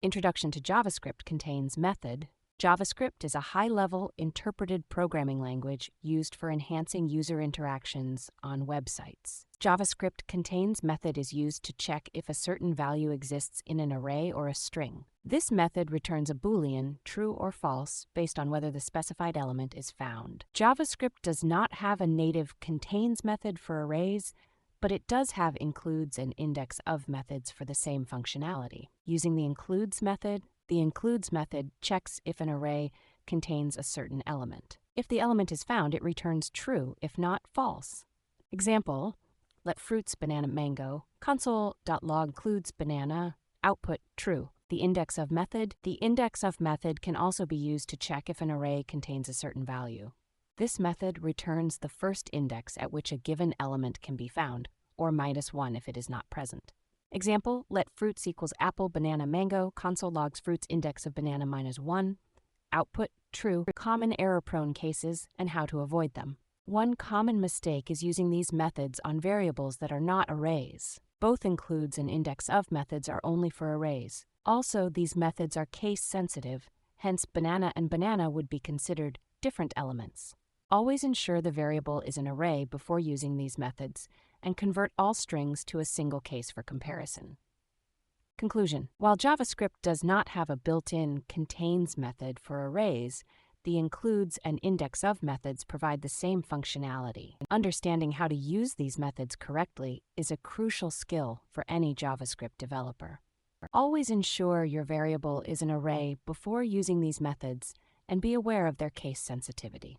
Introduction to JavaScript Contains method. JavaScript is a high-level interpreted programming language used for enhancing user interactions on websites. JavaScript Contains method is used to check if a certain value exists in an array or a string. This method returns a Boolean, true or false, based on whether the specified element is found. JavaScript does not have a native contains method for arrays, but it does have includes and index of methods for the same functionality. Using the includes method checks if an array contains a certain element. If the element is found, it returns true, if not false. Example, let fruits banana mango, console.log includes banana, output true. The index of method can also be used to check if an array contains a certain value. This method returns the first index at which a given element can be found, or -1 if it is not present. Example, let fruits equals apple, banana, mango, console logs fruits index of banana -1, output true. Common error-prone cases and how to avoid them. One common mistake is using these methods on variables that are not arrays. Both includes and index of methods are only for arrays. Also, these methods are case-sensitive, hence banana and banana would be considered different elements. Always ensure the variable is an array before using these methods, and convert all strings to a single case for comparison. Conclusion. While JavaScript does not have a built-in contains method for arrays, the includes and index of methods provide the same functionality. Understanding how to use these methods correctly is a crucial skill for any JavaScript developer. Always ensure your variable is an array before using these methods, and be aware of their case sensitivity.